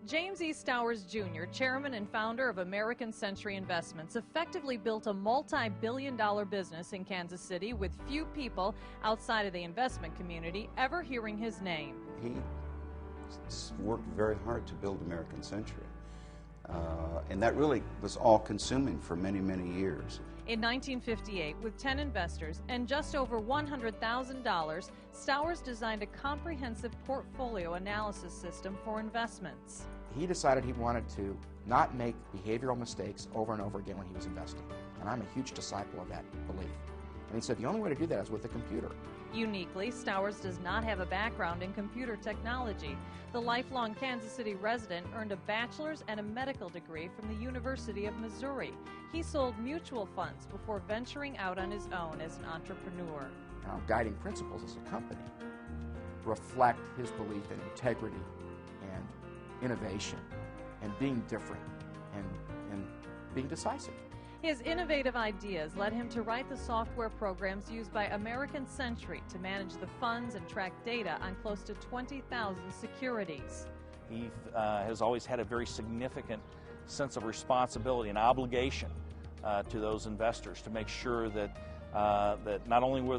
James E. Stowers Jr., chairman and founder of American Century Investments, effectively built a multi-billion-dollar business in Kansas City with few people outside of the investment community ever hearing his name. He worked very hard to build American Century, and that really was all-consuming for many, many years. In 1958, with 10 investors and just over $100,000, Stowers designed a comprehensive portfolio analysis system for investments. He decided he wanted to not make behavioral mistakes over and over again when he was investing. And I'm a huge disciple of that belief. And he said the only way to do that is with a computer. Uniquely, Stowers does not have a background in computer technology. The lifelong Kansas City resident earned a bachelor's and a medical degree from the University of Missouri. He sold mutual funds before venturing out on his own as an entrepreneur. Our guiding principles as a company reflect his belief in integrity and innovation and being different and being decisive. His innovative ideas led him to write the software programs used by American Century to manage the funds and track data on close to 20,000 securities. He has always had a very significant sense of responsibility and obligation to those investors to make sure that that not only were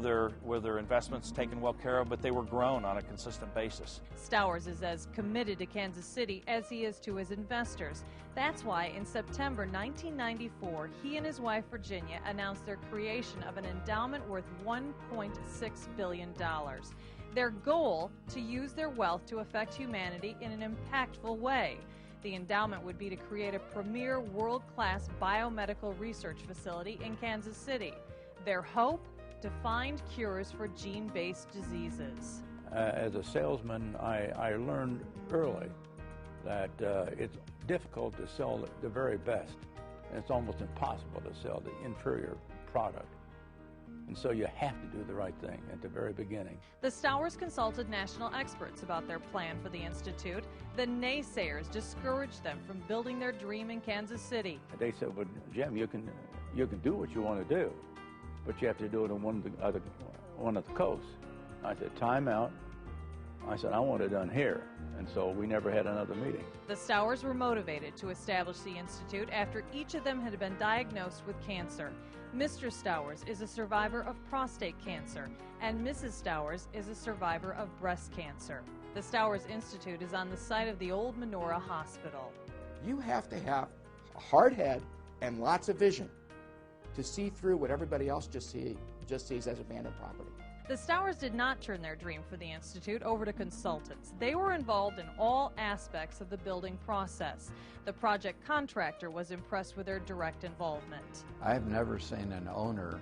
their investments taken well care of, but they were grown on a consistent basis. Stowers is as committed to Kansas City as he is to his investors. That's why in September 1994, he and his wife Virginia announced their creation of an endowment worth $1.6 billion. Their goal, to use their wealth to affect humanity in an impactful way. The endowment would be to create a premier world-class biomedical research facility in Kansas City. Their hope? To find cures for gene-based diseases. As a salesman, I learned early that it's difficult to sell the very best. And it's almost impossible to sell the inferior product. And so you have to do the right thing at the very beginning. The Stowers consulted national experts about their plan for the Institute. The naysayers discouraged them from building their dream in Kansas City. They said, well, Jim, you can do what you want to do, but you have to do it on one of the coasts. I said, time out. I said, I want it done here. And so we never had another meeting. The Stowers were motivated to establish the Institute after each of them had been diagnosed with cancer. Mr. Stowers is a survivor of prostate cancer, and Mrs. Stowers is a survivor of breast cancer. The Stowers Institute is on the site of the old Menorah Hospital. You have to have a hard head and lots of vision to see through what everybody else just sees as abandoned property. The Stowers did not turn their dream for the Institute over to consultants. They were involved in all aspects of the building process. The project contractor was impressed with their direct involvement. I've never seen an owner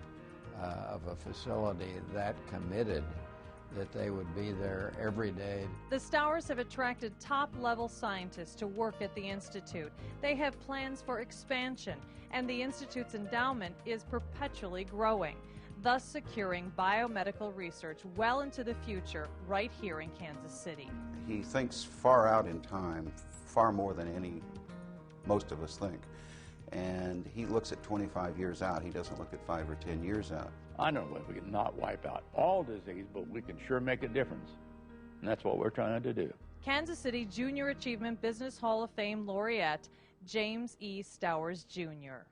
of a facility that committed that they would be there every day. The Stowers have attracted top-level scientists to work at the Institute. They have plans for expansion, and the Institute's endowment is perpetually growing, thus securing biomedical research well into the future right here in Kansas City. He thinks far out in time, far more than most of us think. And he looks at 25 years out. He doesn't look at 5 or 10 years out. I don't know if we can not wipe out all disease, but we can sure make a difference. And that's what we're trying to do. Kansas City Junior Achievement Business Hall of Fame laureate, James E. Stowers Jr.